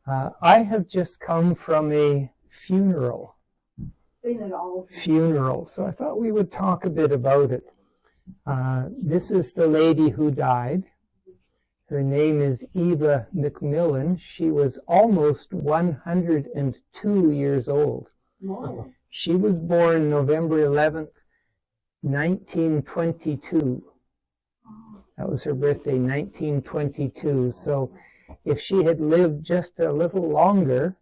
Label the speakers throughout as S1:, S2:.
S1: I have just come from a funeral. So I thought we would talk a bit about it. This is the lady who died. Her name is Eva McMillan. She was almost 102 years old.
S2: Wow.
S1: She was born November 11th, 1922. That was her birthday, 1922. So if she had lived just a little longer,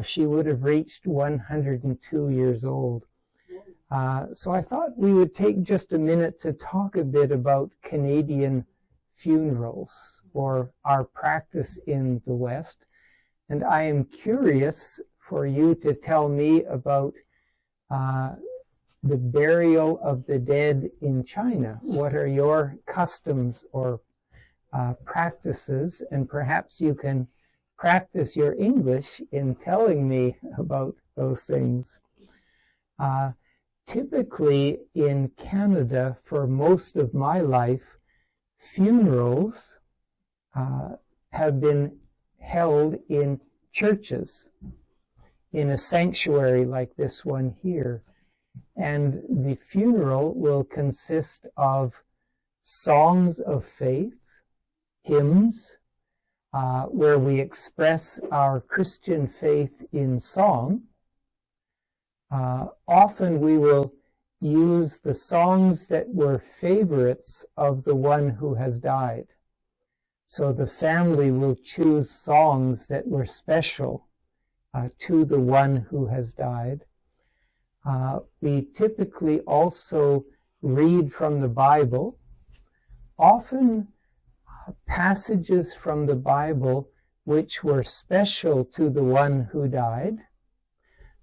S1: she would have reached 102 years old. So I thought we would take just a minute to talk a bit about Canadian funerals, or our practice in the West. And I am curious for you to tell me about the burial of the dead in China. What are your customs or practices? And perhaps you can practice your English in telling me about those things. Typically in Canada, for most of my life, funerals have been held in churches, in a sanctuary like this one here. And the funeral will consist of songs of faith, hymns, where we express our Christian faith in song. Often we will use the songs that were favorites of the one who has died. So the family will choose songs that were special to the one who has died. We typically also read from the Bible, often passages from the Bible which were special to the one who died.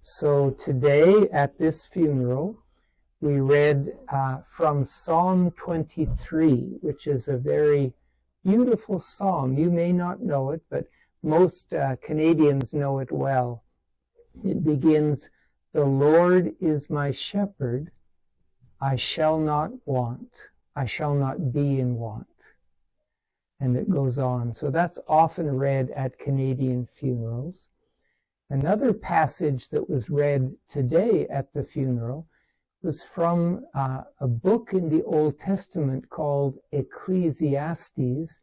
S1: So today at this funeral, we read from Psalm 23, which is a very beautiful psalm. You may not know it, but most Canadians know it well. It begins, "The Lord is my shepherd, I shall not want, I shall not be in want." And it goes on. So that's often read at Canadian funerals. Another passage that was read today at the funeral was from a book in the Old Testament called Ecclesiastes.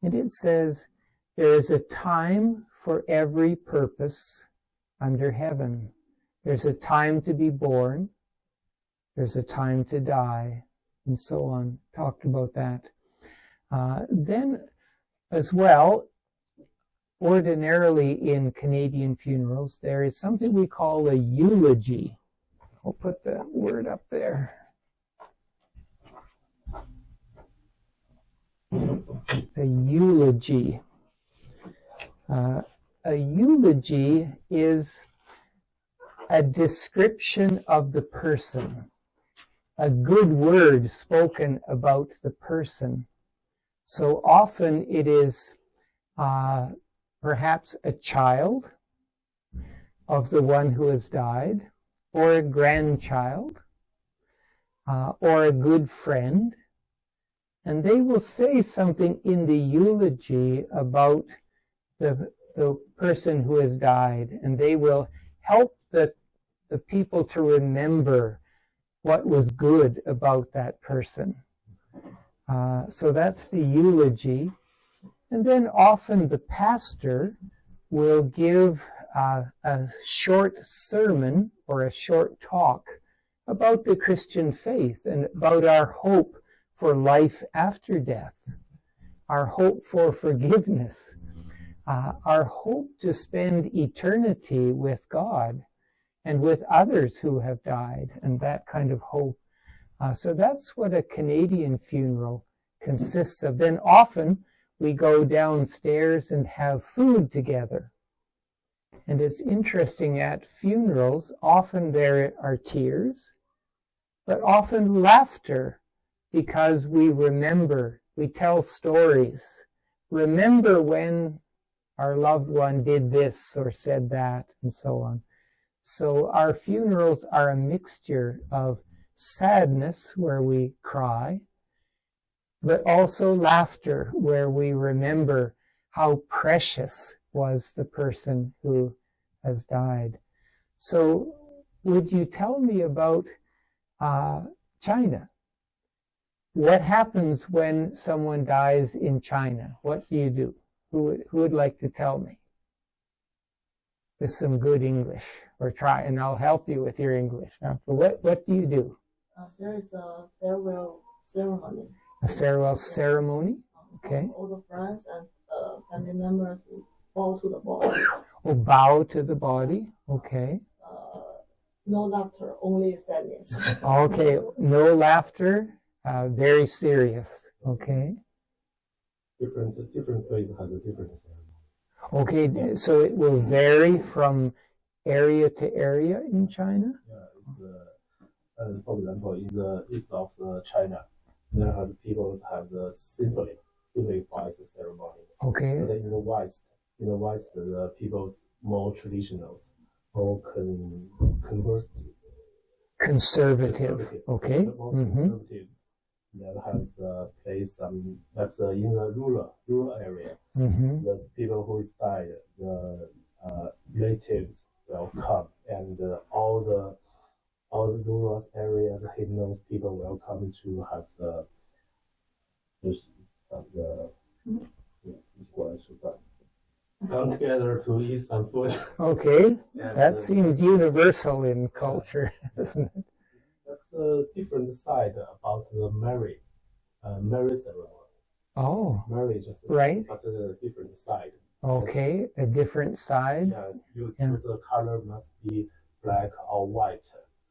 S1: And it says, "There is a time for every purpose under heaven. There's a time to be born. There's a time to die," and so on. Talked about that. Then, as well, ordinarily in Canadian funerals, there is something we call a eulogy. I'll put the word up there. A eulogy. A eulogy is a description of the person, a good word spoken about the person. So often it is perhaps a child of the one who has died, or a grandchild, or a good friend, and they will say something in the eulogy about the person who has died, and they will help the people to remember what was good about that person. So that's the eulogy. And then often the pastor will give a short sermon or a short talk about the Christian faith and about our hope for life after death, our hope for forgiveness, our hope to spend eternity with God and with others who have died, and that kind of hope. So that's what a Canadian funeral consists of. Then often we go downstairs and have food together. And it's interesting, at funerals, often there are tears, but often laughter, because we remember, we tell stories. Remember when our loved one did this or said that, and so on. So our funerals are a mixture of sadness, where we cry, but also laughter, where we remember how precious was the person who has died. So would you tell me about China? What happens when someone dies in China? What do you do? Who would like to tell me? With some good English, or try, and I'll help you with your English. But what do you do?
S2: There is a farewell ceremony.
S1: A farewell ceremony? Okay.
S2: All the friends and family members bow to the body.
S1: Oh, bow to the body. Okay.
S2: No laughter, only sadness.
S1: Okay, no laughter. Very serious. Okay.
S3: Different place has a different ceremony.
S1: Okay, so it will vary from area to area in China?
S3: Yeah, it's, for example, in the east of China, there are people have the simplified ceremony.
S1: Okay.
S3: But in the west, the people's more traditional, more conservative. Okay. Conservative. That has a place that's in the rural area.
S1: Mm-hmm.
S3: The people who is died, the relatives will come, and all the rural areas, he knows people will come to have come together to eat some food.
S1: Okay, that seems universal in culture, isn't it?
S3: That's a different side about the marriage ceremony.
S1: Oh,
S3: Marriage is
S1: right.
S3: But a different side.
S1: Okay, a different side.
S3: Yeah, you choose the color must be black or white.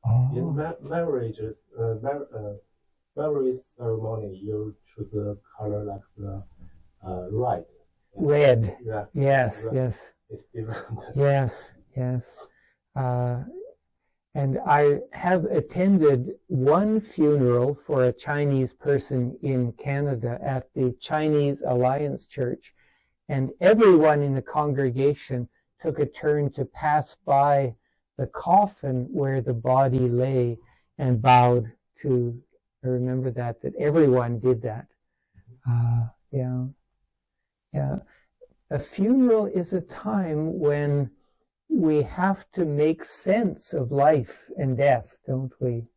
S1: Oh.
S3: In marriage ceremony, you choose the color like the red.
S1: Red.
S3: Yeah.
S1: Yes,
S3: red.
S1: yes.
S3: It's different.
S1: Yes, yes. And I have attended one funeral for a Chinese person in Canada at the Chinese Alliance Church, and everyone in the congregation took a turn to pass by the coffin where the body lay and bowed to. I remember that everyone did that. Yeah. A funeral is a time when we have to make sense of life and death, don't we?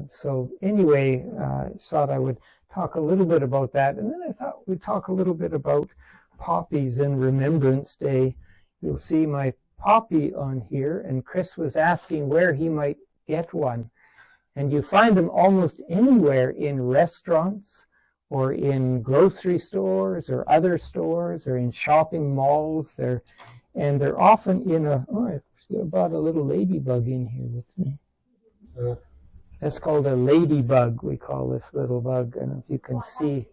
S1: So anyway, I thought I would talk a little bit about that, and then I thought we'd talk a little bit about poppies and Remembrance Day. You'll see my poppy on here, and Chris was asking where he might get one. And you find them almost anywhere in restaurants, or in grocery stores, or other stores, or in shopping malls. They're often in I brought a little ladybug in here with me. That's called a ladybug, we call this little bug. I don't know if you can see.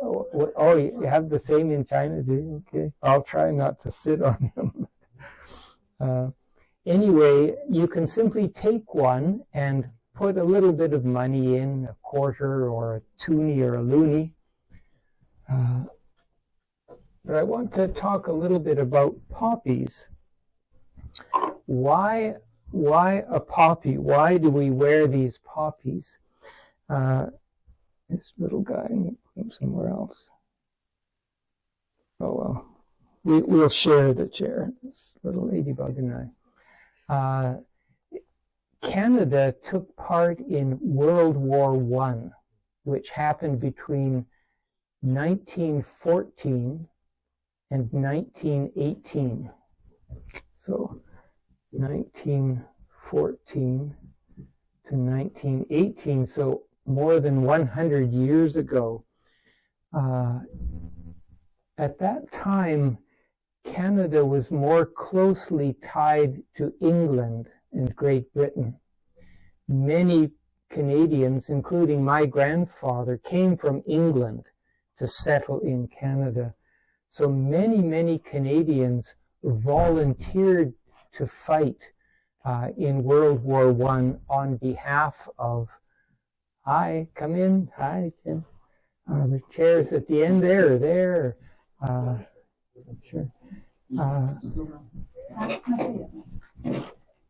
S1: Oh, you have the same in China, do you? Okay. I'll try not to sit on him. Anyway, you can simply take one and put a little bit of money in, a quarter or a toonie or a loonie. But I want to talk a little bit about poppies. Why a poppy? Why do we wear these poppies? This little guy, put him somewhere else. Oh well, we'll share the chair. This little ladybug and I. Canada took part in World War I, which happened between 1914 and 1918. So 1914 to 1918, so more than 100 years ago. At that time, Canada was more closely tied to England and Great Britain. Many Canadians, including my grandfather, came from England to settle in Canada. So many Canadians volunteered to fight in World War I on behalf of, hi, come in, hi, Tim. The chairs at the end there. Sure.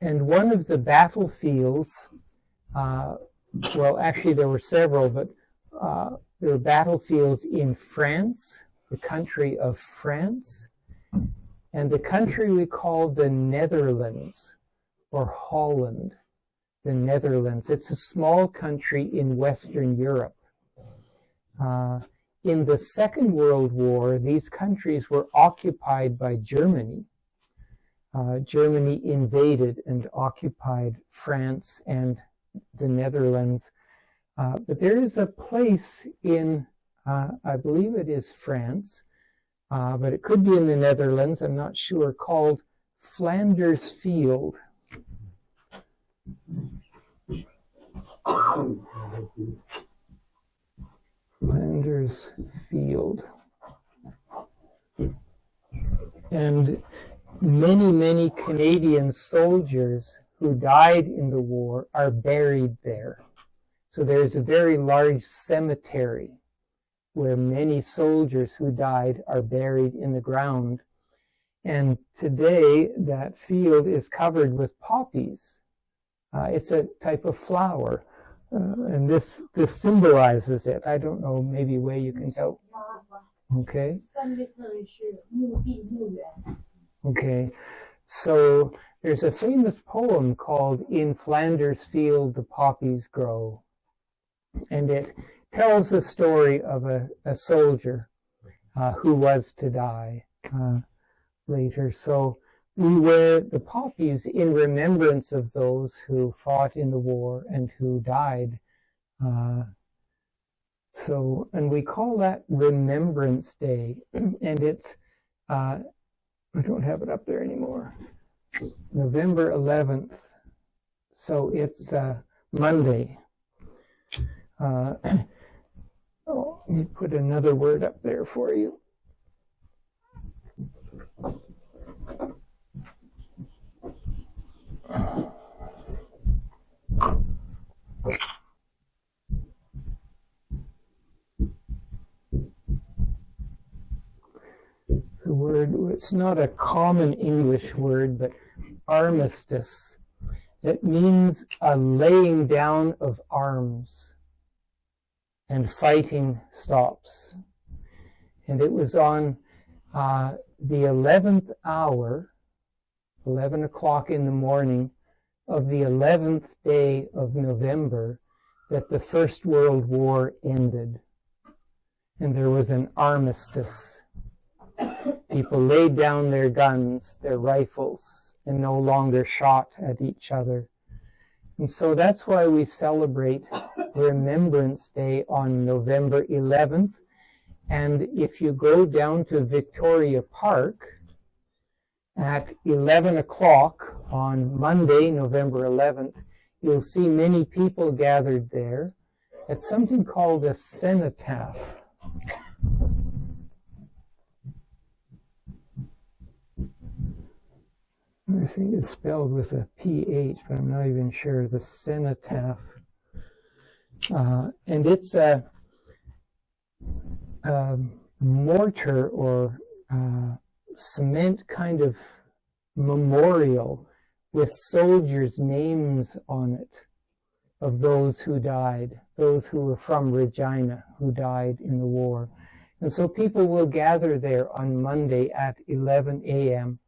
S1: And one of the battlefields, well, actually there were several, but there were battlefields in France, the country of France and the country we call the Netherlands or Holland, the Netherlands. It's a small country in Western Europe. In the Second World War, these countries were occupied by Germany. Germany invaded and occupied France and the Netherlands. But there is a place in, I believe it is France, but it could be in the Netherlands, I'm not sure, called Flanders Field. Flanders Field. And many, many Canadian soldiers who died in the war are buried there. So there's a very large cemetery where many soldiers who died are buried in the ground. And today that field is covered with poppies. It's a type of flower. And this symbolizes it. I don't know, maybe Wei you can tell. Okay. Okay. So there's a famous poem called In Flanders Field the Poppies Grow. And it tells the story of a soldier who was to die later. So we wear the poppies in remembrance of those who fought in the war and who died. And we call that Remembrance Day. And it's, I don't have it up there anymore, November 11th. So it's Monday. Let me put another word up there for you. The word, it's not a common English word, but armistice. It means a laying down of arms, and fighting stops. And it was on the 11th hour, 11 o'clock in the morning of the 11th day of November, that the First World War ended. And there was an armistice. People laid down their guns, their rifles, and no longer shot at each other. And so that's why we celebrate Remembrance Day on November 11th. And if you go down to Victoria Park at 11 o'clock on Monday, November 11th, you'll see many people gathered there at something called a cenotaph. I think it's spelled with a PH, but I'm not even sure. The cenotaph. And it's a mortar or cement kind of memorial with soldiers' names on it of those who died, those who were from Regina who died in the war. And so people will gather there on Monday at 11 a.m.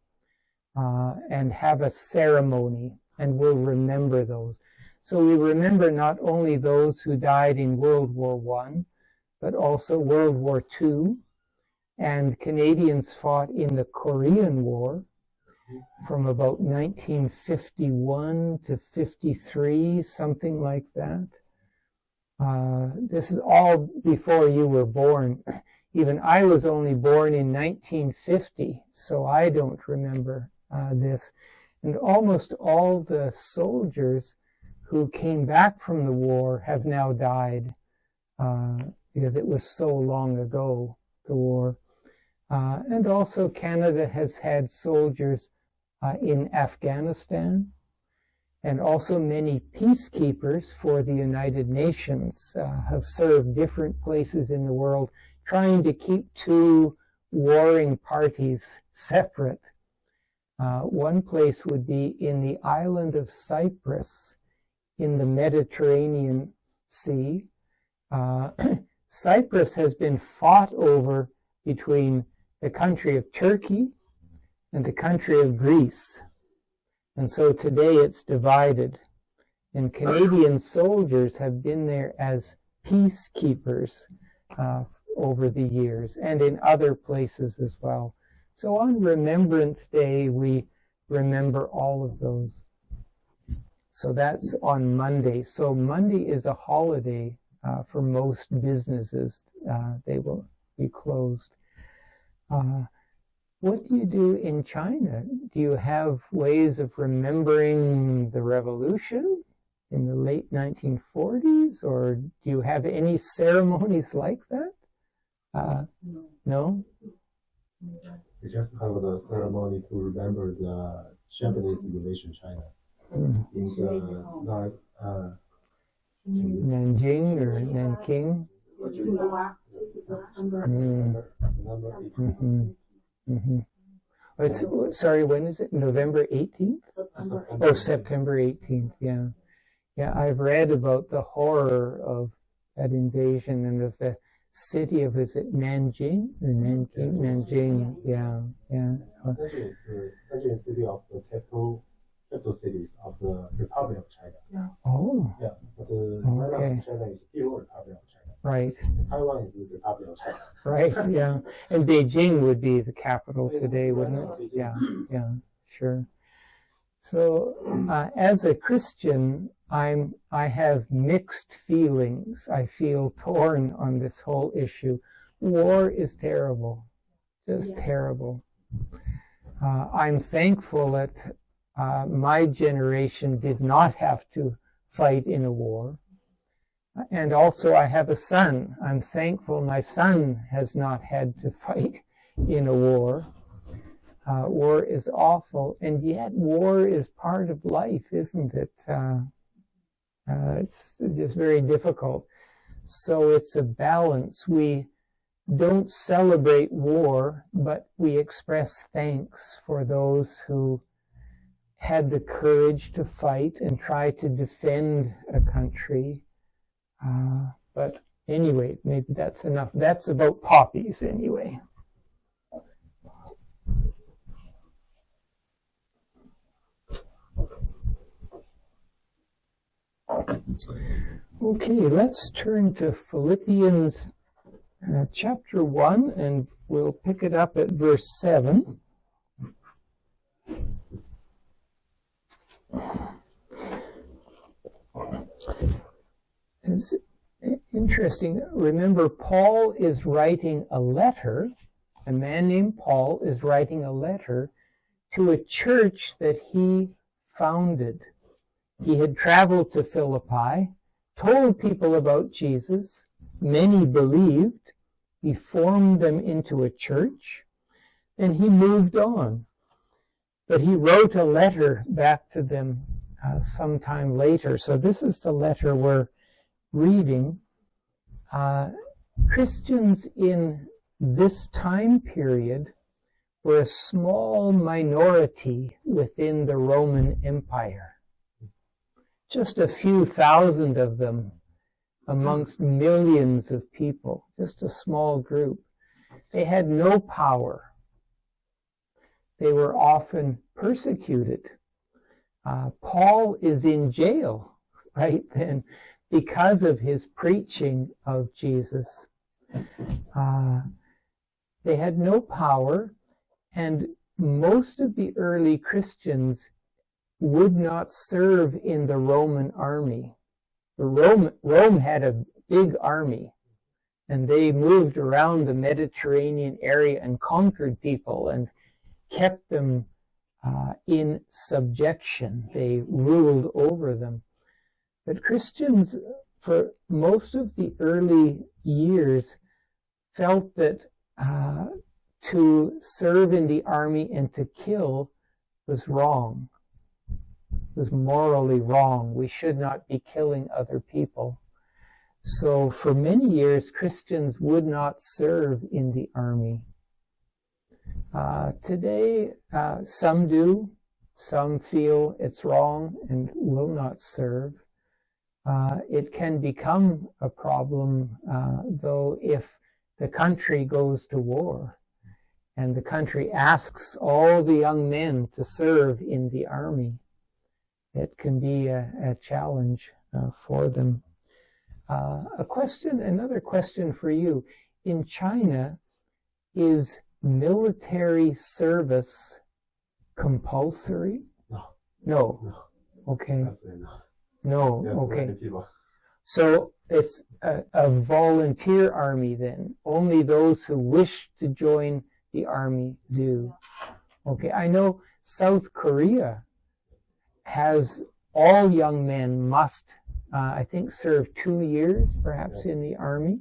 S1: And have a ceremony, and we'll remember those. So we remember not only those who died in World War I, but also World War II, and Canadians fought in the Korean War from about 1951 to 53, something like that. This is all before you were born. Even I was only born in 1950, so I don't remember this. And almost all the soldiers who came back from the war have now died because it was so long ago, the war. And also Canada has had soldiers in Afghanistan, and also many peacekeepers for the United Nations have served different places in the world, trying to keep two warring parties separate. One place would be in the island of Cyprus in the Mediterranean Sea. Cyprus has been fought over between the country of Turkey and the country of Greece. And so today it's divided. And Canadian soldiers have been there as peacekeepers over the years, and in other places as well. So on Remembrance Day, we remember all of those. So that's on Monday. So Monday is a holiday for most businesses. They will be closed. What do you do in China? Do you have ways of remembering the revolution in the late 1940s, or do you have any ceremonies like that? No?
S3: We just have the ceremony to remember the Japanese invasion China. In the
S1: Nanjing or Nanking? Sorry, when is it? November 18th? Oh, September 18th, yeah. Yeah, I've read about the horror of that invasion and of the city of, is it Nanjing or Nanking? Nanjing, yeah.
S3: Nanjing is the city of the capital cities of the Republic of China.
S2: Yes.
S1: Oh.
S3: Yeah, but the China is People's Republic of China.
S1: Right.
S3: Taiwan is the Republic of China.
S1: Right, yeah. And Beijing would be the capital today, wouldn't it? Yeah, sure. So, as a Christian, I have mixed feelings. I feel torn on this whole issue. War is terrible, just terrible. I'm thankful that my generation did not have to fight in a war. And also I have a son. I'm thankful my son has not had to fight in a war. War is awful, and yet war is part of life, isn't it? It's just very difficult. So it's a balance. We don't celebrate war, but we express thanks for those who had the courage to fight and try to defend a country. But anyway, maybe that's enough. That's about poppies anyway. Okay, let's turn to Philippians chapter 1, and we'll pick it up at verse 7. It's interesting. Remember, Paul is writing a letter. A man named Paul is writing a letter to a church that he founded. He had traveled to Philippi, told people about Jesus. Many believed. He formed them into a church, and he moved on. But he wrote a letter back to them sometime later. So this is the letter we're reading. Christians in this time period were a small minority within the Roman Empire. Just a few thousand of them amongst millions of people, just a small group. They had no power. They were often persecuted. Paul is in jail right then because of his preaching of Jesus. They had no power, and most of the early Christians would not serve in the Roman army. Rome had a big army, and they moved around the Mediterranean area and conquered people and kept them in subjection. They ruled over them. But Christians, for most of the early years, felt that to serve in the army and to kill was wrong. It was morally wrong. We should not be killing other people. So for many years, Christians would not serve in the army. Today, some do. Some feel it's wrong and will not serve. It can become a problem, though, if the country goes to war, and the country asks all the young men to serve in the army. It can be a challenge for them. Another question for you. In China, is military service compulsory? No. Okay. No. Okay. So it's a volunteer army then. Only those who wish to join the army do. Okay. I know South Korea has all young men must, I think, serve 2 years perhaps in the army.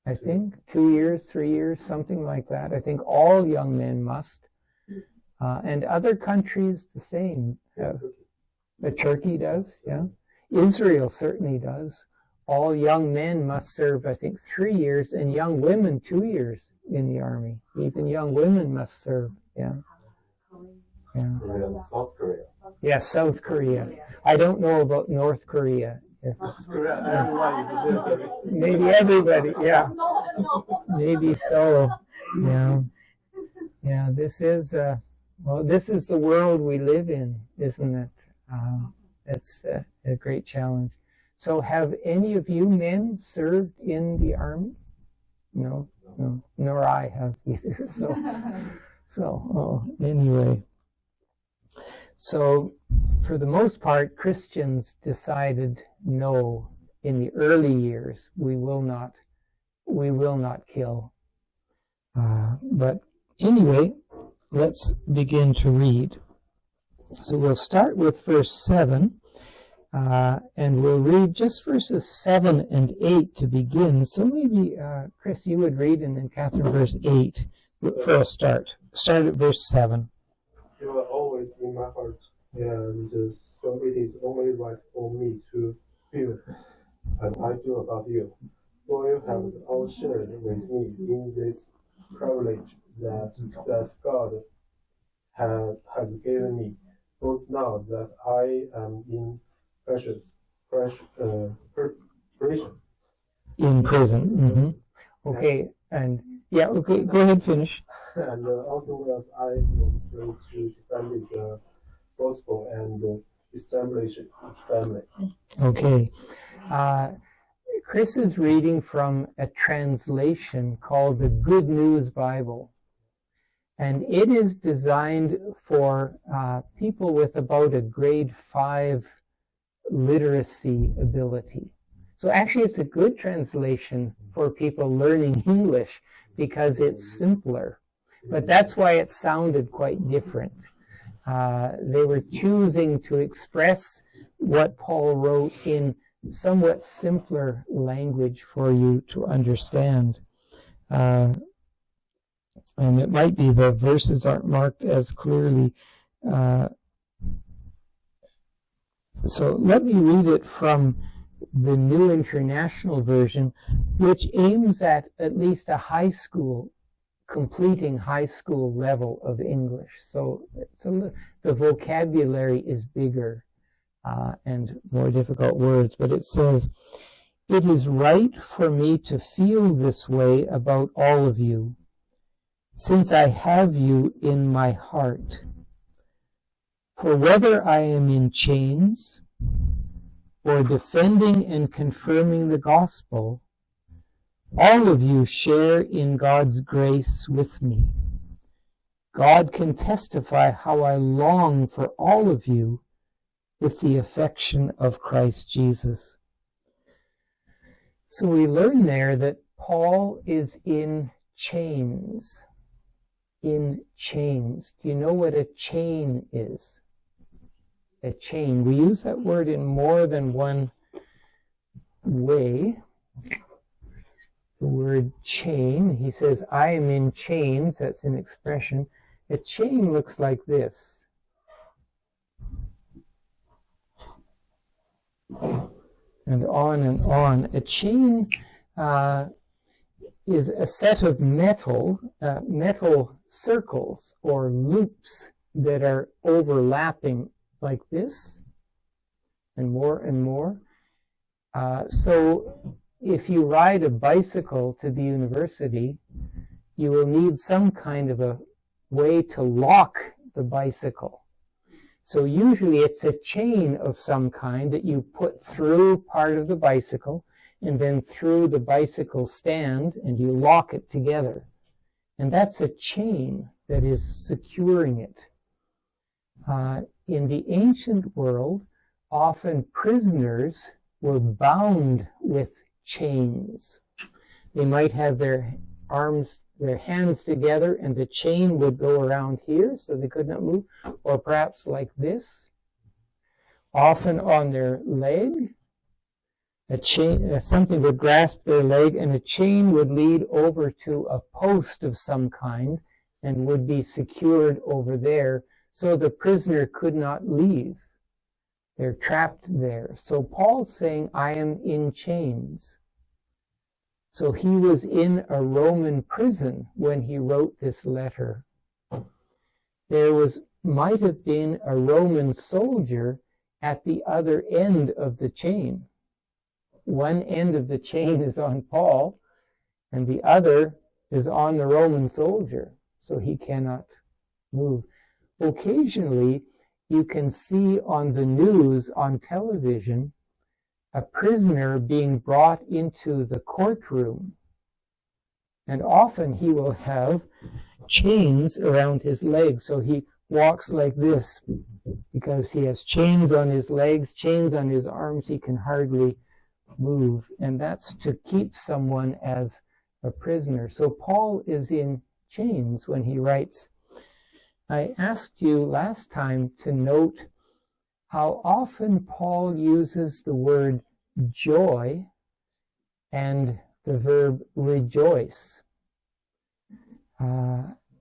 S1: I think 2 years, 3 years, something like that. I think all young men must. And other countries the same. Turkey does, yeah. Israel certainly does. All young men must serve, I think, 3 years, and young women 2 years in the army. Even young women must serve, yeah.
S3: South Korea.
S1: Yes, South Korea. I don't know about North Korea.
S3: South Korea, everyone is military.
S1: Maybe everybody, yeah. Maybe so, yeah. Yeah, this is the world we live in, isn't it? It's a great challenge. So have any of you men served in the army? No, nor I have either. So anyway. So for the most part, Christians decided no, in the early years, we will not kill. But anyway, let's begin to read. So we'll start with verse 7, and we'll read just verses 7 and 8 to begin. So maybe, Chris, you would read, and then Catherine, verse 8 for a start. Start at verse 7.
S3: You are always in my heart, and so it is only right for me to feel as I do about you. For you have all shared with me in this privilege that God has given me, both now that I am in prison.
S1: In prison. Mm-hmm. Okay, and yeah, okay, go ahead, finish.
S3: And also as I am going to defend the gospel and establish its family.
S1: Okay. Chris is reading from a translation called the Good News Bible. And it is designed for people with about a grade 5 literacy ability. So actually it's a good translation for people learning English because it's simpler. But that's why it sounded quite different. They were choosing to express what Paul wrote in somewhat simpler language for you to understand. And it might be the verses aren't marked as clearly. So let me read it from the New International Version, which aims at least a high school, completing high school level of English. So the vocabulary is bigger and more difficult words, but it says, "It is right for me to feel this way about all of you, since I have you in my heart. For whether I am in chains or defending and confirming the gospel, all of you share in God's grace with me. God can testify how I long for all of you with the affection of Christ Jesus." So we learn there that Paul is in chains. In chains. Do you know what a chain is? A chain. We use that word in more than one way. The word chain, he says, I am in chains. That's an expression. A chain looks like this. And on and on. A chain is a set of metal circles or loops that are overlapping like this, and more and more. So if you ride a bicycle to the university, you will need some kind of a way to lock the bicycle. So usually it's a chain of some kind that you put through part of the bicycle and then through the bicycle stand, and you lock it together. And that's a chain that is securing it. In the ancient world, often prisoners were bound with chains. They might have their hands together, and the chain would go around here so they could not move, or perhaps like this, often on their leg. A chain, something would grasp their leg, and a chain would lead over to a post of some kind and would be secured over there, so the prisoner could not leave. They're trapped there. So Paul's saying, I am in chains. So he was in a Roman prison when he wrote this letter. There might have been a Roman soldier at the other end of the chain. One end of the chain is on Paul, and the other is on the Roman soldier, so he cannot move. Occasionally, you can see on the news, on television, a prisoner being brought into the courtroom. And often he will have chains around his legs, so he walks like this because he has chains on his legs, chains on his arms, he can hardly move. And that's to keep someone as a prisoner. So Paul is in chains when he writes. I asked you last time to note how often Paul uses the word joy and the verb rejoice.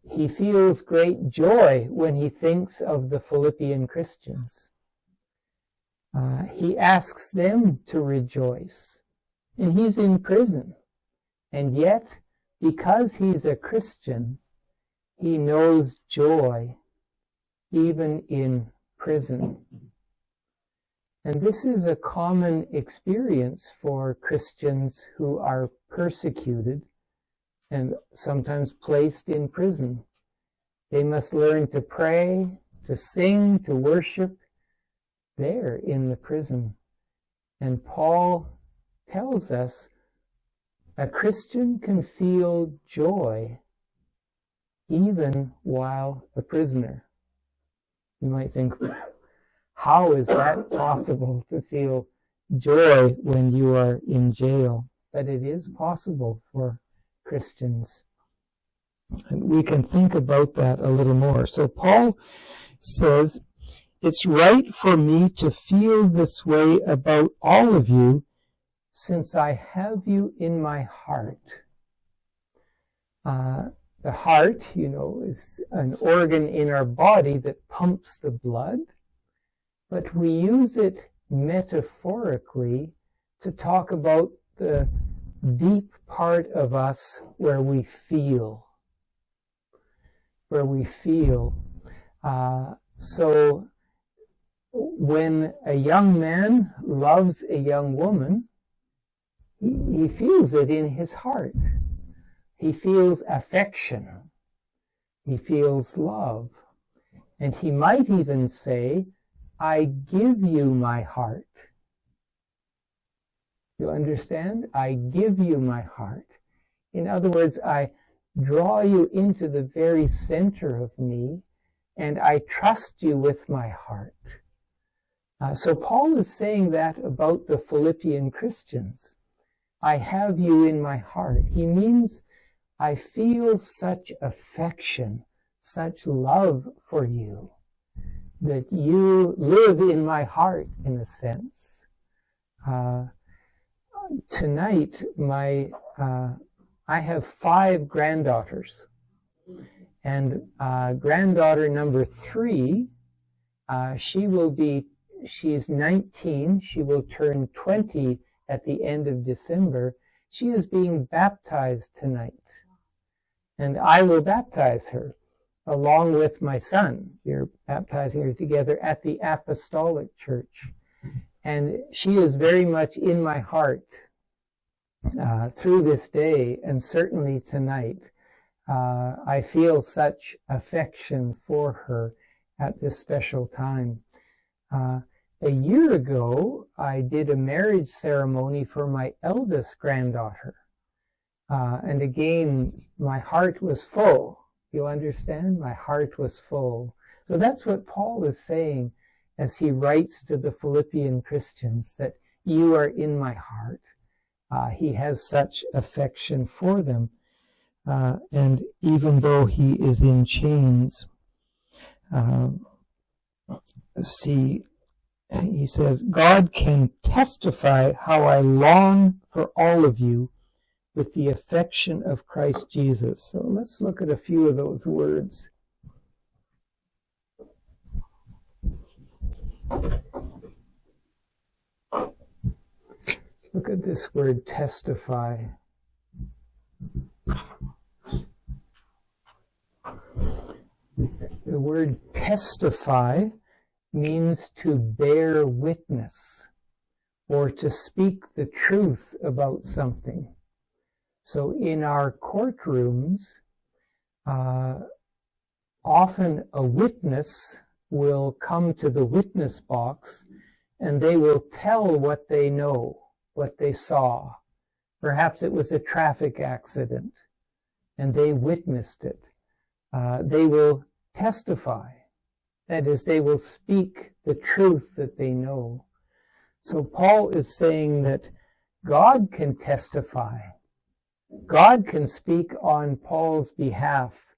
S1: He feels great joy when he thinks of the Philippian Christians. He asks them to rejoice, and he's in prison. And yet, because he's a Christian, he knows joy even in prison. And this is a common experience for Christians who are persecuted and sometimes placed in prison. They must learn to pray, to sing, to worship there in the prison. And Paul tells us a Christian can feel joy even while a prisoner. You might think, how is that possible to feel joy when you are in jail? But it is possible for Christians. And we can think about that a little more. So Paul says, it's right for me to feel this way about all of you, since I have you in my heart. The heart, is an organ in our body that pumps the blood, but we use it metaphorically to talk about the deep part of us where we feel. So when a young man loves a young woman, he feels it in his heart. He feels affection. He feels love. And he might even say, I give you my heart. You understand? I give you my heart. In other words, I draw you into the very center of me, and I trust you with my heart. So Paul is saying that about the Philippian Christians. I have you in my heart. He means I feel such affection, such love for you, that you live in my heart, in a sense. Tonight, I have 5 granddaughters, and granddaughter number 3, she's 19, she will turn 20 at the end of December. She is being baptized tonight, and I will baptize her along with my son. We're baptizing her together at the Apostolic Church, and she is very much in my heart. through this day, and certainly tonight, I feel such affection for her at this special time. A year ago, I did a marriage ceremony for my eldest granddaughter. And again, my heart was full. You understand? My heart was full. So that's what Paul is saying as he writes to the Philippian Christians, that you are in my heart. He has such affection for them. And even though he is in chains, he says, God can testify how I long for all of you with the affection of Christ Jesus. So let's look at a few of those words. Let's look at this word, testify. The word testify means to bear witness or to speak the truth about something. So in our courtrooms, often a witness will come to the witness box and they will tell what they know, what they saw. Perhaps it was a traffic accident and they witnessed it. They will testify. That is, they will speak the truth that they know. So Paul is saying that God can testify. God can speak on Paul's behalf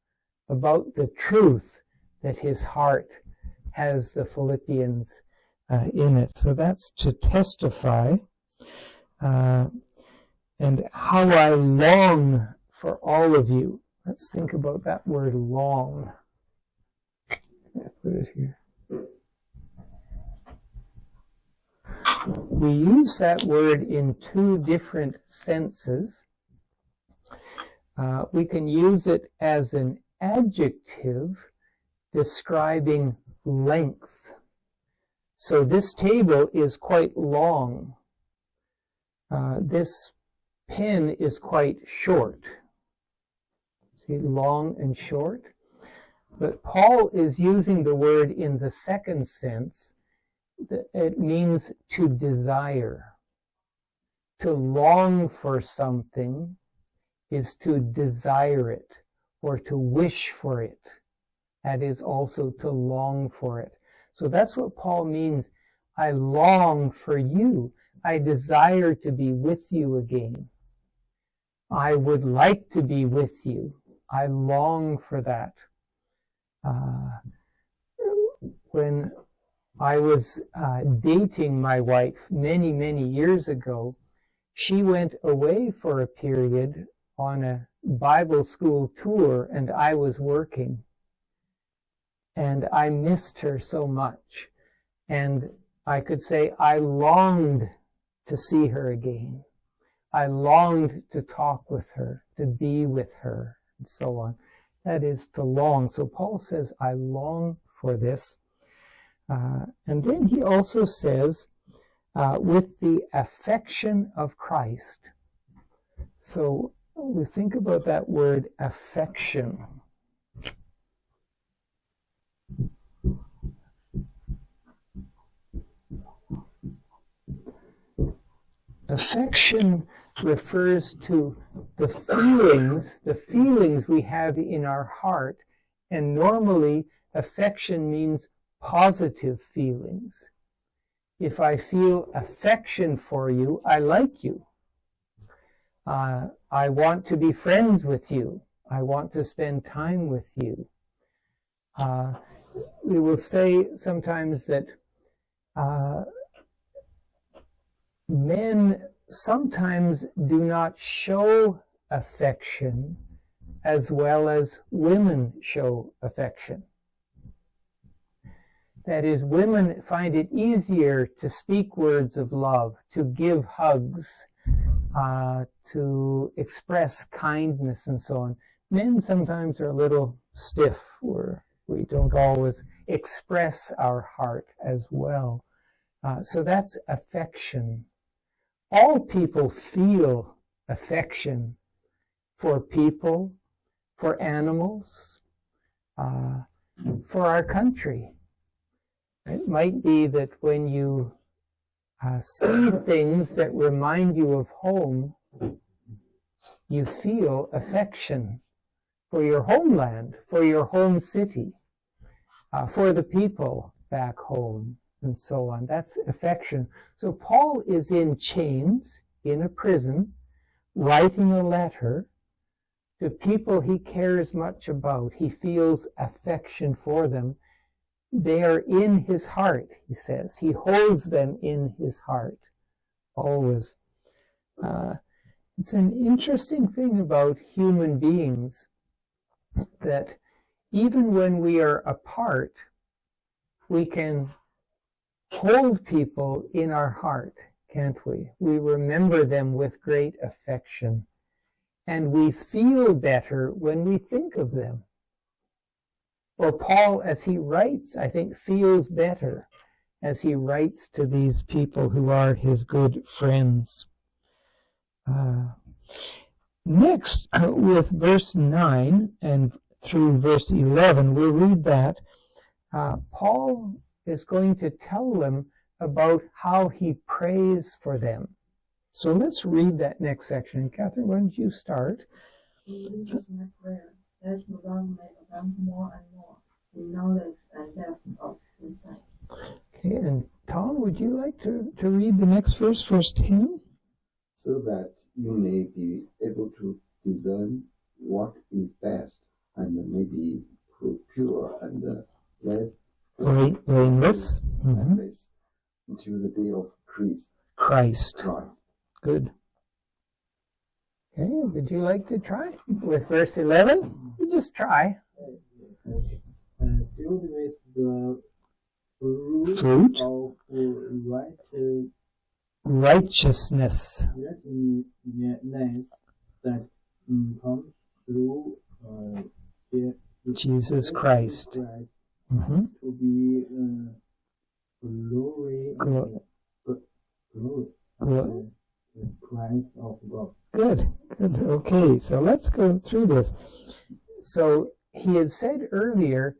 S1: about the truth that his heart has the Philippians in it. So that's to testify. And how I long for all of you. Let's think about that word long. Put it here. We use that word in two different senses. We can use it as an adjective describing length. So this table is quite long. This pen is quite short. See, long and short. But Paul is using the word in the second sense. It means to desire. To long for something is to desire it or to wish for it. That is also to long for it. So that's what Paul means. I long for you. I desire to be with you again. I would like to be with you. I long for that. When I was dating my wife many, many years ago, she went away for a period on a Bible school tour and I was working. And I missed her so much. And I could say I longed to see her again. I longed to talk with her, to be with her, and so on. That is to long. So Paul says, I long for this. And then he also says, with the affection of Christ. So we think about that word affection. Affection refers to the feelings we have in our heart, and normally affection means positive feelings. If I feel affection for you, I like you. I want to be friends with you. I want to spend time with you. We will say sometimes that men sometimes do not show affection as well as women show affection. That is, women find it easier to speak words of love, to give hugs, to express kindness and so on. Men sometimes are a little stiff, or we don't always express our heart as well. So that's affection. All people feel affection for people, for animals, for our country. It might be that when you see things that remind you of home, you feel affection for your homeland, for your home city, for the people back home, and so on. That's affection. So Paul is in chains, in a prison, writing a letter to people he cares much about. He feels affection for them. They are in his heart, he says. He holds them in his heart, always. It's an interesting thing about human beings that even when we are apart, we can hold people in our heart, can't we? We remember them with great affection, and we feel better when we think of them. Well, Paul, as he writes, I think, feels better as he writes to these people who are his good friends. Next, with verse 9 and through verse 11, we'll read that. Paul is going to tell them about how he prays for them. So let's read that next section. Catherine, why don't you start?
S2: Religious in prayer, that your love may abound more and more in knowledge and depth of insight.
S1: Okay, and Tom, would you like to read the next verse, verse 10?
S4: So that you may be able to discern what is best and may be pure and less
S1: blameless
S4: until the day of
S1: Christ. Good. Okay, would you like to try with verse 11? You just try.
S5: Filled with the
S1: Fruit
S5: of
S1: righteousness.
S5: righteousness that comes through
S1: Jesus Christ. Mm-hmm.
S5: To be glory Christ of God.
S1: Good. Okay, so let's go through this. So he had said earlier,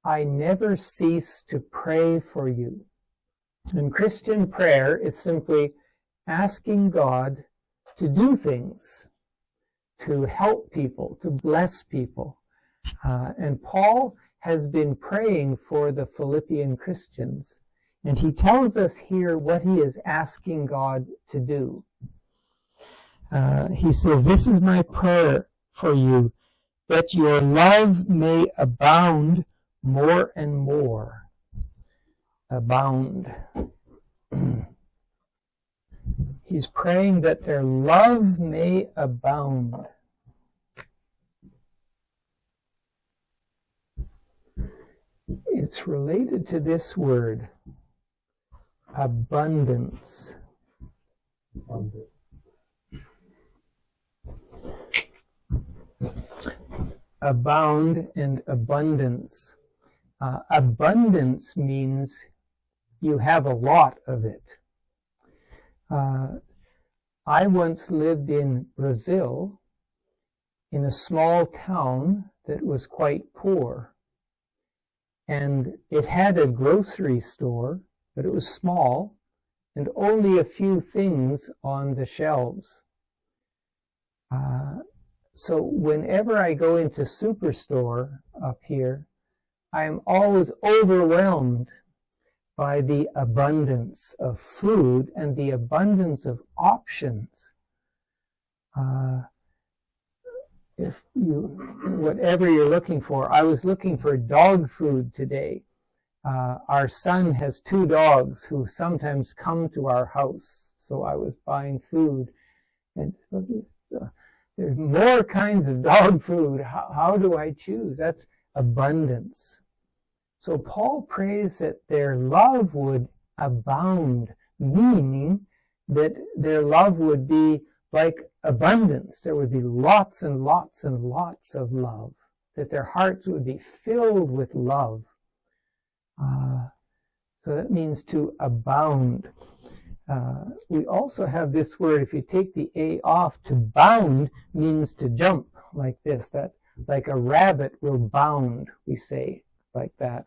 S1: I never cease to pray for you. And Christian prayer is simply asking God to do things, to help people, to bless people. And Paul has been praying for the Philippian Christians. And he tells us here what he is asking God to do. He says, this is my prayer for you, that your love may abound more and more. Abound. He's praying that their love may abound. It's related to this word, abundance. Abound and abundance. Abundance means you have a lot of it. I once lived in Brazil in a small town that was quite poor. And it had a grocery store, but it was small and only a few things on the shelves. So whenever I go into Superstore up here, I am always overwhelmed by the abundance of food and the abundance of options. Whatever you're looking for, I was looking for dog food today. Our son has 2 dogs who sometimes come to our house, so I was buying food. And so there's more kinds of dog food. How do I choose? That's abundance. So Paul prays that their love would abound, meaning that their love would be like abundance. There would be lots and lots and lots of love, that their hearts would be filled with love. So that means to abound. We also have this word, if you take the A off, to bound means to jump like this. That like a rabbit will bound, we say like that.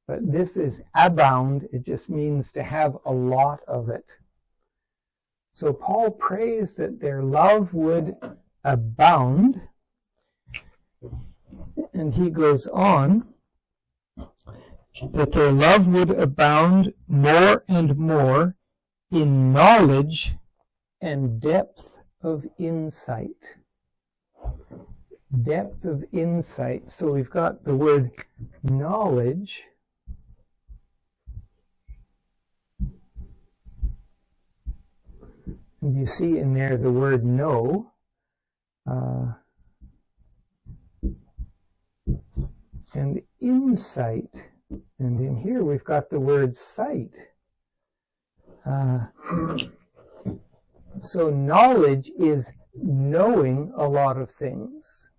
S1: But this is abound. It just means to have a lot of it. So Paul prays that their love would abound. And he goes on, that their love would abound more and more in knowledge and depth of insight. Depth of insight. So we've got the word knowledge. And you see in there the word know. And insight. And in here we've got the word sight. So knowledge is knowing a lot of things.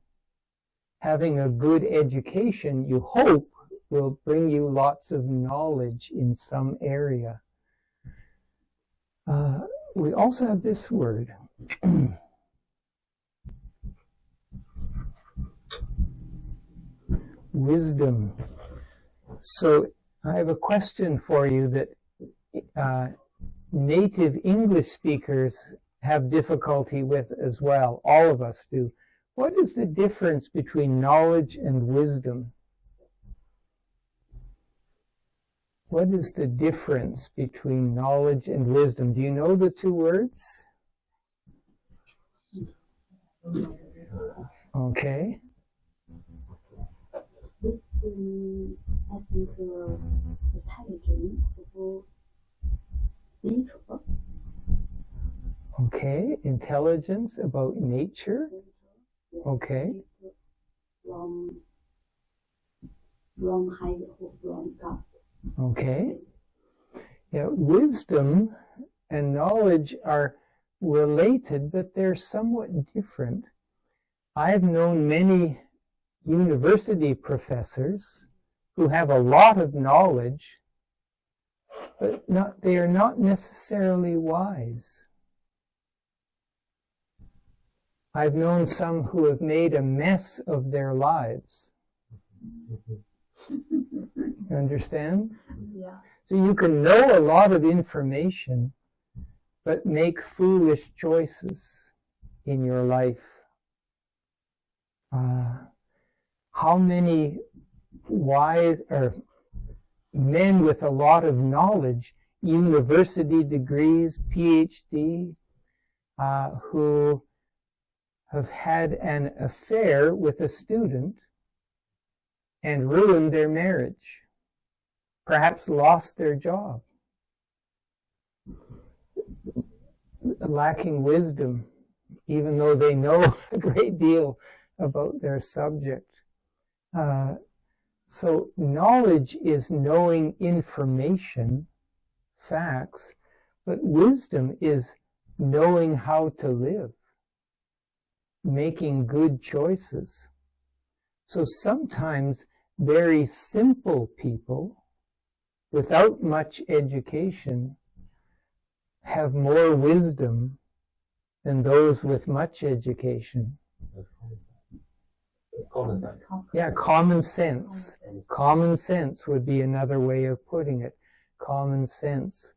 S1: Having a good education, you hope, will bring you lots of knowledge in some area. We also have this word. Wisdom. So I have a question for you that native English speakers have difficulty with as well. All of us do. What is the difference between knowledge and wisdom? What is the difference between knowledge and wisdom? Do you know the two words? Okay.
S6: I think intelligence of nature.
S1: Okay, intelligence about nature. Okay.
S6: From high or from God.
S1: Okay. Yeah, wisdom and knowledge are related, but they're somewhat different. I've known many university professors who have a lot of knowledge, but they are not necessarily wise. I've known some who have made a mess of their lives. You understand?
S6: Yeah.
S1: So you can know a lot of information, but make foolish choices in your life. How many wise or men with a lot of knowledge, university degrees, PhD, who have had an affair with a student and ruined their marriage, perhaps lost their job, lacking wisdom, even though they know a great deal about their subject. So knowledge is knowing information, facts, but wisdom is knowing how to live, making good choices. So sometimes very simple people without much education have more wisdom than those with much education.
S3: Common sense.
S1: Yeah, common sense. Common sense would be another way of putting it. Common sense.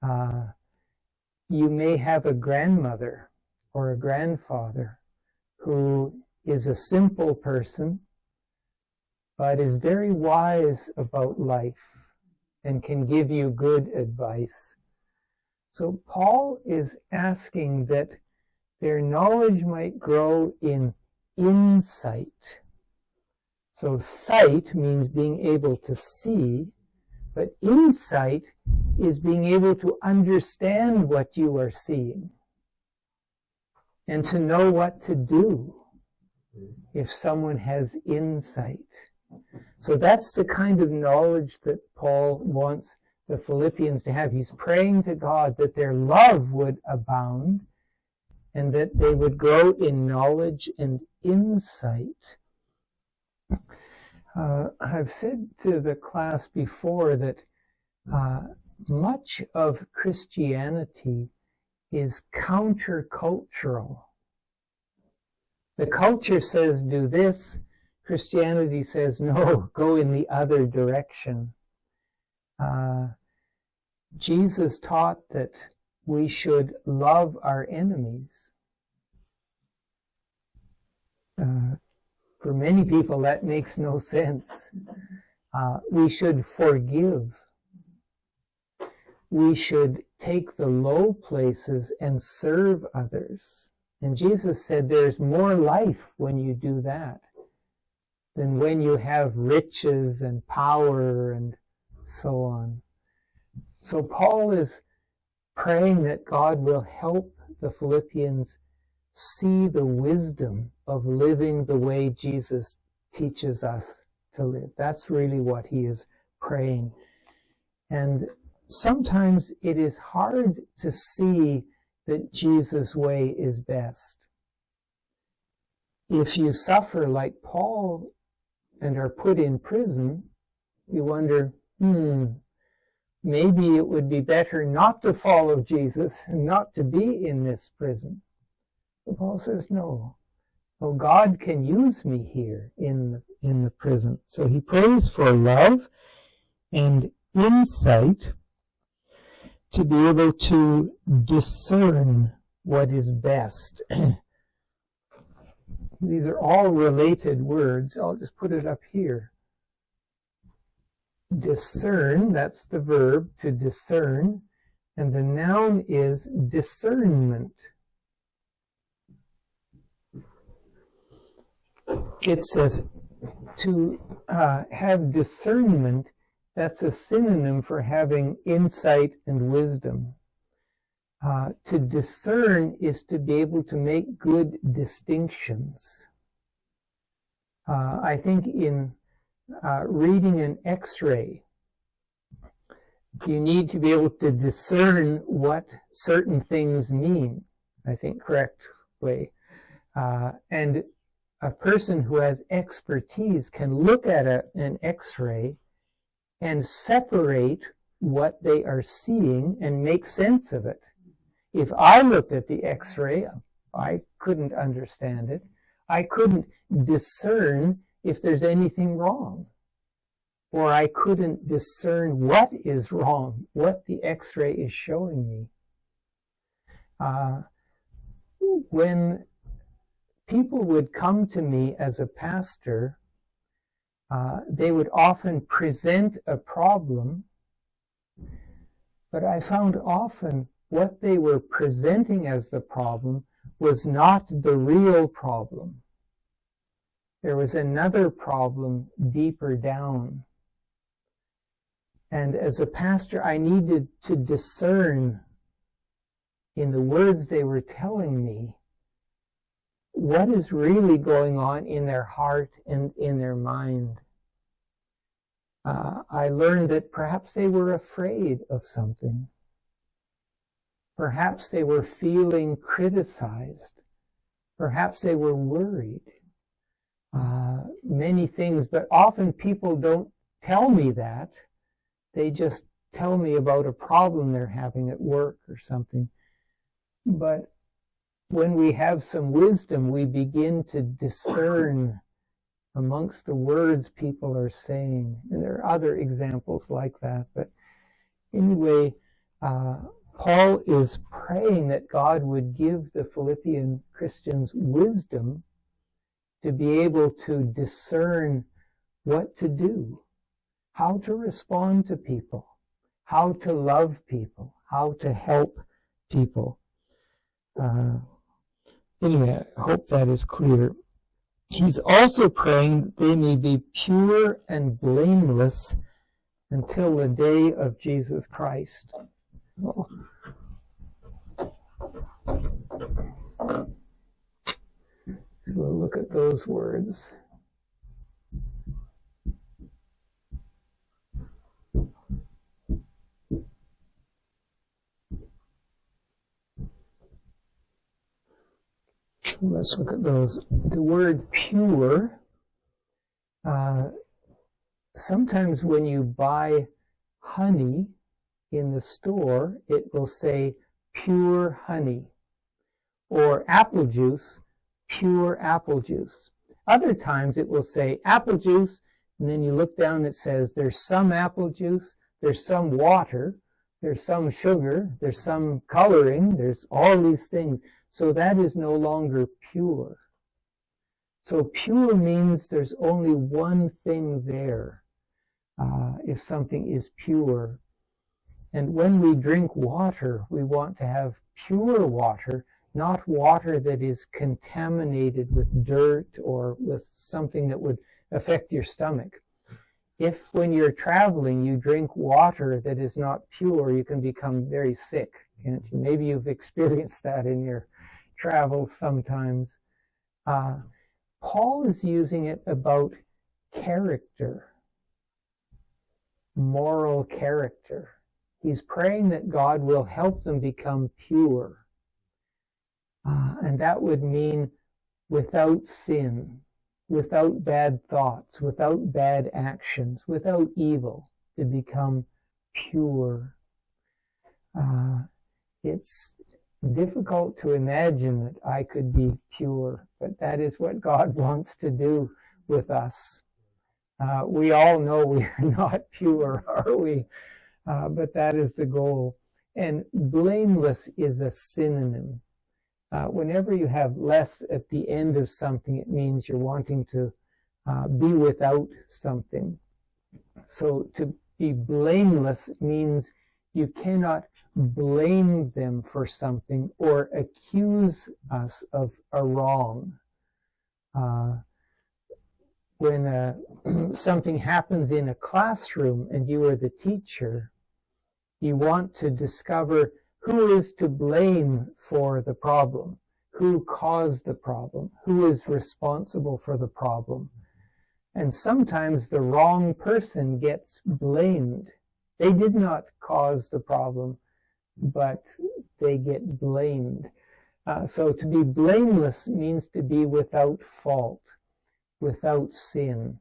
S1: You may have a grandmother or a grandfather who is a simple person, but is very wise about life and can give you good advice. So Paul is asking that their knowledge might grow in insight. So sight means being able to see, but insight is being able to understand what you are seeing and to know what to do if someone has insight. So that's the kind of knowledge that Paul wants the Philippians to have. He's praying to God that their love would abound and that they would grow in knowledge and insight. I've said to the class before that much of Christianity is countercultural. The culture says do this, Christianity says no, go in the other direction. Jesus taught that we should love our enemies. For many people that makes no sense. We should forgive. We should take the low places and serve others. And Jesus said there's more life when you do that than when you have riches and power and so on. So Paul is praying that God will help the Philippians see the wisdom of living the way Jesus teaches us to live. That's really what he is praying. And sometimes it is hard to see that Jesus' way is best. If you suffer like Paul and are put in prison, you wonder, maybe it would be better not to follow Jesus and not to be in this prison. But Paul says, no. Oh, God can use me here in the prison. So he prays for love and insight to be able to discern what is best. These are all related words. I'll just put it up here. Discern, that's the verb, to discern, and the noun is discernment. It says to have discernment, that's a synonym for having insight and wisdom. To discern is to be able to make good distinctions. I think in reading an X-ray, you need to be able to discern what certain things mean, I think correctly. And a person who has expertise can look at an X-ray and separate what they are seeing and make sense of it. If I looked at the X-ray, I couldn't understand it. I couldn't discern if there's anything wrong. Or I couldn't discern what is wrong, what the X-ray is showing me. When people would come to me as a pastor, they would often present a problem, but I found often what they were presenting as the problem was not the real problem. There was another problem deeper down. And as a pastor, I needed to discern in the words they were telling me what is really going on in their heart and in their mind. I learned that perhaps they were afraid of something. Perhaps they were feeling criticized. Perhaps they were worried. Many things, but often people don't tell me that. They just tell me about a problem they're having at work or something. But when we have some wisdom, we begin to discern amongst the words people are saying. And there are other examples like that. But anyway, Paul is praying that God would give the Philippian Christians wisdom to be able to discern what to do, how to respond to people, how to love people, how to help people. Anyway, I hope that is clear. He's also praying that they may be pure and blameless until the day of Jesus Christ. Oh. We'll look at those words. Let's look at those. The word pure, sometimes when you buy honey, in the store, it will say pure honey, or apple juice, pure apple juice. Other times it will say apple juice, and then you look down, it says there's some apple juice, there's some water, there's some sugar, there's some coloring, there's all these things. So that is no longer pure. So pure means there's only one thing there, if something is pure. And when we drink water, we want to have pure water, not water that is contaminated with dirt or with something that would affect your stomach. If when you're traveling you drink water that is not pure, you can become very sick. Can't you? Maybe you've experienced that in your travels sometimes. Paul is using it about character, moral character. He's praying that God will help them become pure. And that would mean without sin, without bad thoughts, without bad actions, without evil, to become pure. It's difficult to imagine that I could be pure, but that is what God wants to do with us. We all know we are not pure, are we? But that is the goal. And blameless is a synonym. Whenever you have less at the end of something, it means you're wanting to be without something. So to be blameless means you cannot blame them for something or accuse us of a wrong. When something happens in a classroom and you are the teacher, you want to discover who is to blame for the problem, who caused the problem, who is responsible for the problem. And sometimes the wrong person gets blamed. They did not cause the problem, but they get blamed. So to be blameless means to be without fault, without sin,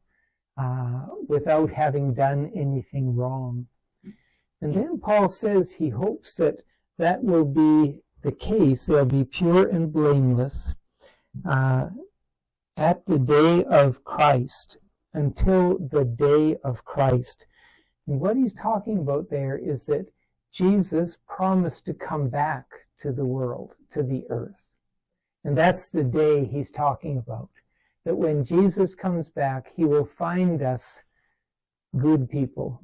S1: without having done anything wrong. And then Paul says he hopes that that will be the case. They'll be pure and blameless at the day of Christ, until the day of Christ. And what he's talking about there is that Jesus promised to come back to the world, to the earth. And that's the day he's talking about. That when Jesus comes back, he will find us good people,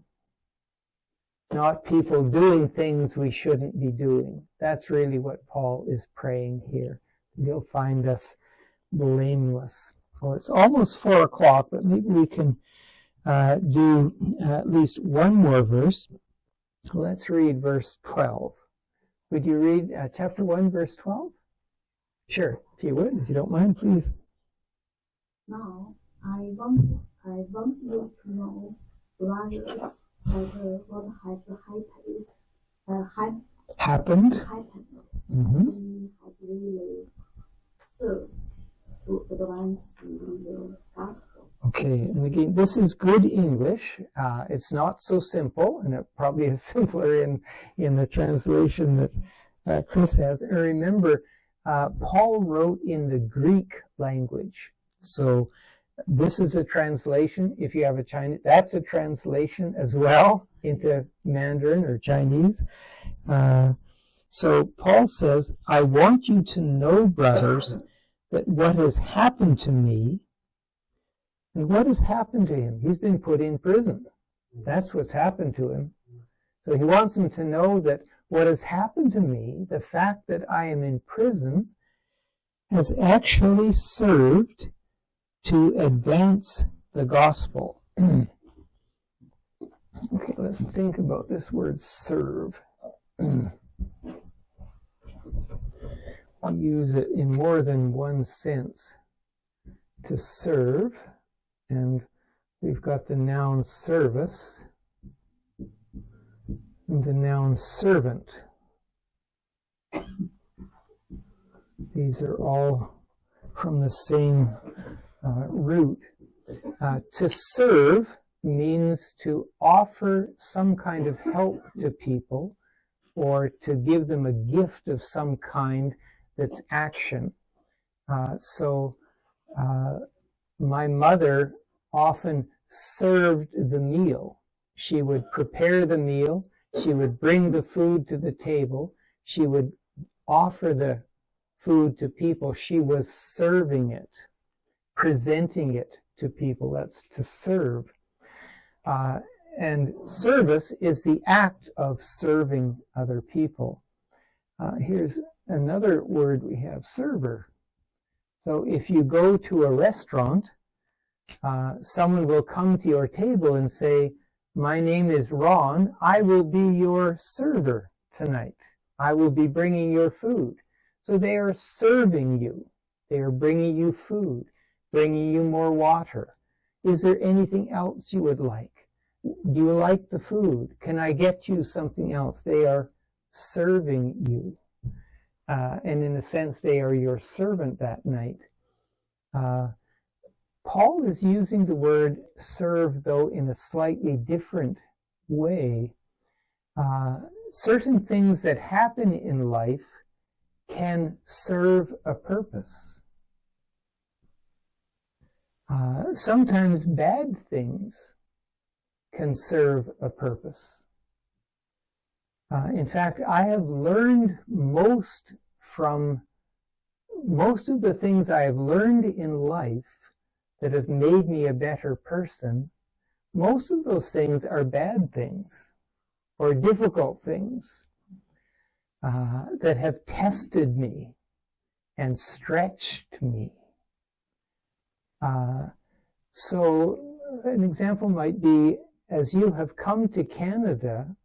S1: not people doing things we shouldn't be doing. That's really what Paul is praying here. He'll find us blameless. Well, it's almost 4 o'clock, but maybe we can do at least one more verse. Let's read verse 12. Would you read chapter 1, verse 12? Sure, if you would, if you don't mind, please.
S6: Now, I want you to know, brothers, that what has happened
S1: Mm-hmm.
S6: has really served to advance the gospel.
S1: Okay, and again, this is good English. It's not so simple, and it probably is simpler in the translation that Chris has. And remember, Paul wrote in the Greek language. So this is a translation. If you have a Chinese, that's a translation as well into Mandarin or Chinese. So Paul says, I want you to know, brothers, that what has happened to me, and what has happened to him? He's been put in prison. That's what's happened to him. So he wants them to know that what has happened to me, the fact that I am in prison, has actually served to advance the gospel. Okay, let's think about this word serve. We use it in more than one sense. To serve, and we've got the noun service and the noun servant. These are all from the same root. To serve means to offer some kind of help to people or to give them a gift of some kind that's action. So my mother often served the meal. She would prepare the meal. She would bring the food to the table. She would offer the food to people. She was serving it, presenting it to people. That's to serve. And service is the act of serving other people. Here's another word we have, server. So if you go to a restaurant, someone will come to your table and say, "My name is Ron. I will be your server tonight. I will be bringing your food." So they are serving you. They are bringing you food, bringing you more water. Is there anything else you would like? Do you like the food? Can I get you something else? They are serving you. And in a sense, they are your servant that night. Paul is using the word serve, though, in a slightly different way. Certain things that happen in life can serve a purpose. Sometimes bad things can serve a purpose. In fact, I have learned most of the things I have learned in life that have made me a better person. Most of those things are bad things or difficult things that have tested me and stretched me. So an example might be, as you have come to Canada,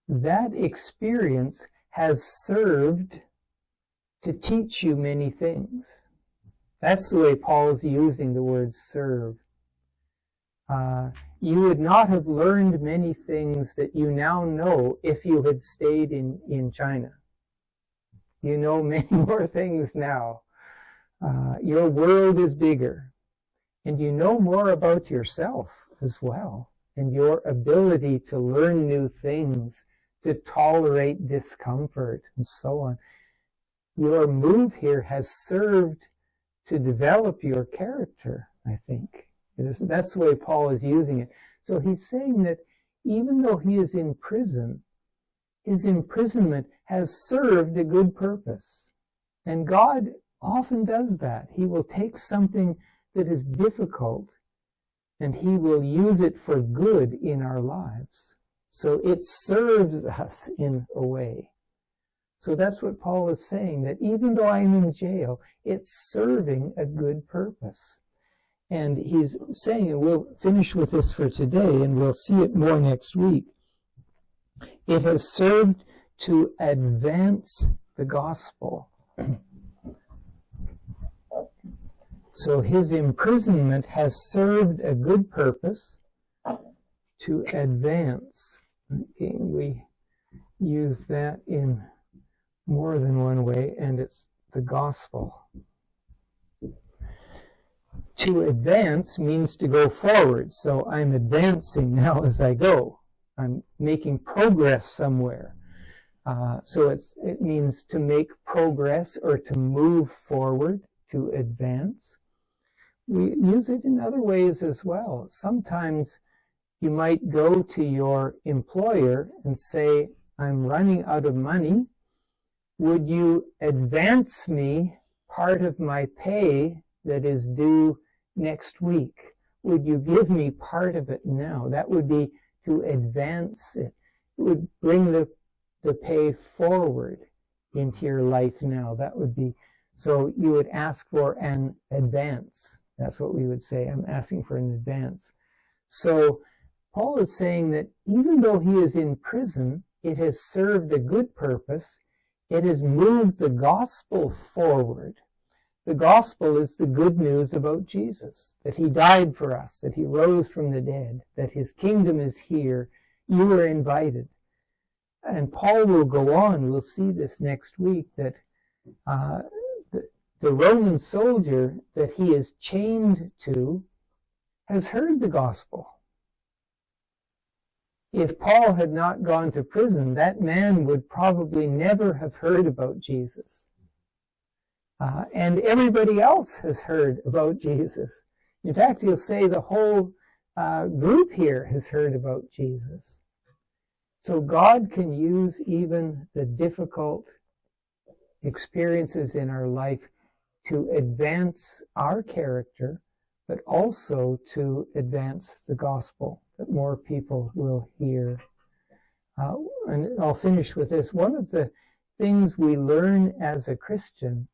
S1: that experience has served to teach you many things. That's the way Paul's using the word serve. You would not have learned many things that you now know if you had stayed in China. You know many more things now. Your world is bigger. And you know more about yourself as well, and your ability to learn new things, to tolerate discomfort, and so on. Your move here has served to develop your character, I think. That's the way Paul is using it. So he's saying that even though he is in prison, his imprisonment has served a good purpose. And God often does that. He will take something that is difficult and he will use it for good in our lives. So it serves us in a way. So that's what Paul is saying, that even though I'm in jail, it's serving a good purpose. And he's saying, and we'll finish with this for today, and we'll see it more next week, it has served to advance the gospel. So his imprisonment has served a good purpose to advance. Okay, we use that in more than one way, and it's the gospel. To advance means to go forward. So I'm advancing now as I go. I'm making progress somewhere. So it means to make progress or to move forward, to advance. We use it in other ways as well. Sometimes you might go to your employer and say, I'm running out of money. Would you advance me part of my pay that is due next week? Would you give me part of it now? That would be to advance it. It would bring the pay forward into your life now. That would be, so you would ask for an advance. That's what we would say. I'm asking for an advance. So Paul is saying that even though he is in prison, it has served a good purpose. It has moved the gospel forward. The gospel is the good news about Jesus, that he died for us, that he rose from the dead, that his kingdom is here. You are invited. And Paul will go on, we'll see this next week, that the Roman soldier that he is chained to has heard the gospel. If Paul had not gone to prison, that man would probably never have heard about Jesus. And everybody else has heard about Jesus. In fact, he'll say the whole group here has heard about Jesus. So God can use even the difficult experiences in our life to advance our character, but also to advance the gospel, that more people will hear. And I'll finish with this. One of the things we learn as a Christian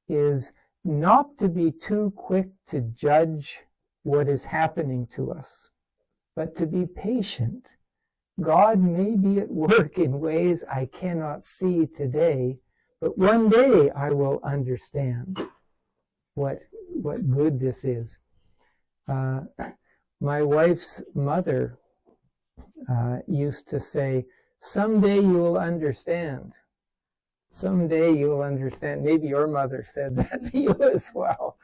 S1: is not to be too quick to judge what is happening to us, but to be patient. God may be at work in ways I cannot see today, but one day I will understand what good this is. My wife's mother used to say, "Someday you will understand. Someday you will understand." Maybe your mother said that to you as well.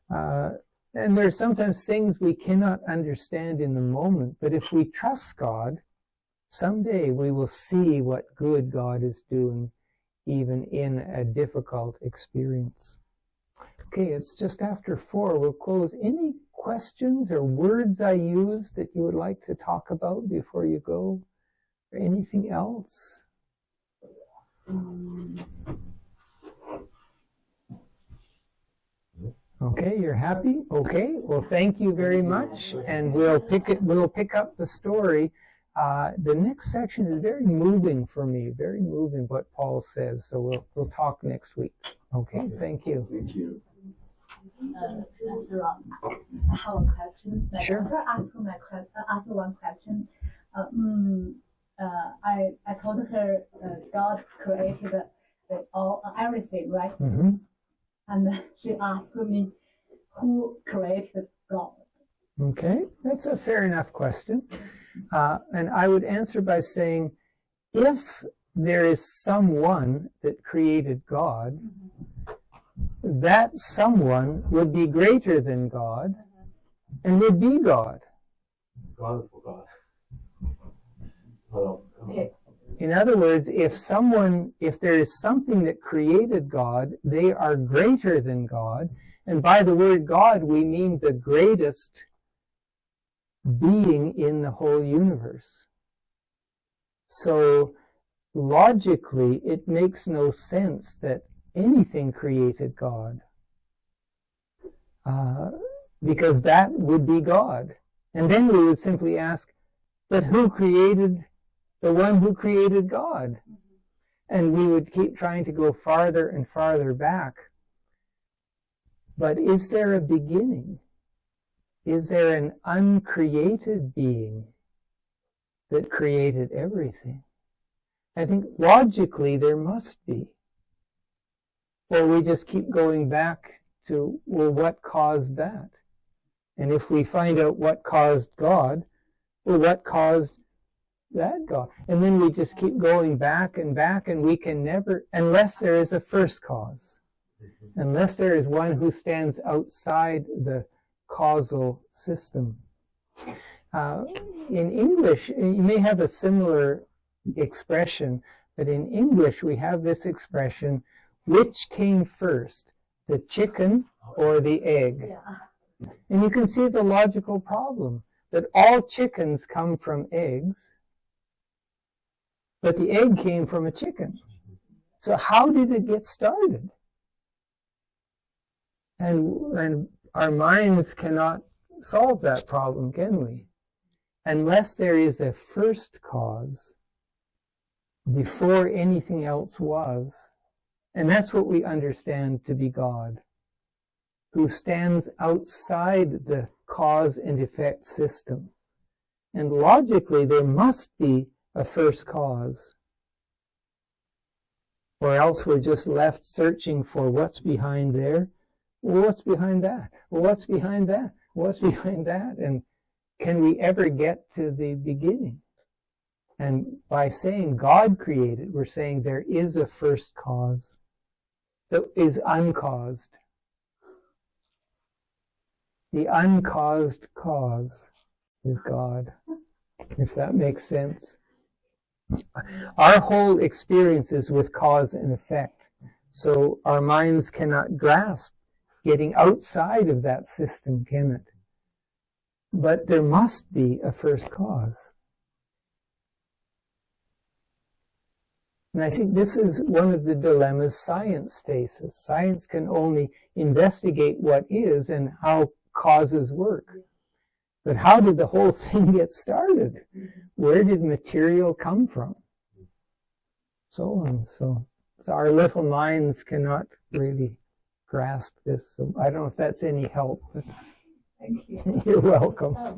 S1: And there's sometimes things we cannot understand in the moment, but if we trust God, someday we will see what good God is doing, even in a difficult experience. Okay, it's just after 4. We'll close. Any questions or words I used that you would like to talk about before you go? Or anything else? Okay, you're happy? Okay, well, thank you very much, and we'll pick up the story. The next section is very moving for me, very moving what Paul says, so we'll talk next week. Okay, thank you.
S4: Thank you.
S6: I have a question.
S1: Sure.
S6: Ask one question. I told her God created everything, right?
S1: Mm-hmm.
S6: And she asked me, who created God?
S1: Okay, that's a fair enough question. And I would answer by saying, if there is someone that created God, that someone would be greater than God and would be God.
S3: God for God. Well,
S6: Okay.
S1: In other words, if there is something that created God, they are greater than God. And by the word God, we mean the greatest being in the whole universe. So logically, it makes no sense that anything created God, because that would be God. And then we would simply ask, but who created the one who created God? And we would keep trying to go farther and farther back. But is there a beginning? Is there an uncreated being that created everything? I think logically there must be. Or we just keep going back to, well, what caused that? And if we find out what caused God, well, what caused that God? And then we just keep going back, and we can never, unless there is a first cause, unless there is one who stands outside the causal system. In English, you may have a similar expression, but in English we have this expression, which came first, the chicken or the egg?
S6: Yeah.
S1: And you can see the logical problem, that all chickens come from eggs, but the egg came from a chicken. So how did it get started? And our minds cannot solve that problem, can we? Unless there is a first cause before anything else was. And that's what we understand to be God, who stands outside the cause and effect system. And logically, there must be a first cause, or else we're just left searching for what's behind there. Well, what's behind that? Well, what's behind that? What's behind that? And can we ever get to the beginning? And by saying God created, we're saying there is a first cause that is uncaused. The uncaused cause is God, if that makes sense. Our whole experience is with cause and effect, so our minds cannot grasp getting outside of that system, can it? But there must be a first cause. And I think this is one of the dilemmas science faces. Science can only investigate what is and how causes work. But how did the whole thing get started? Where did material come from? So on. So our little minds cannot really grasp this. So I don't know if that's any help. But
S6: Thank you.
S1: you're welcome.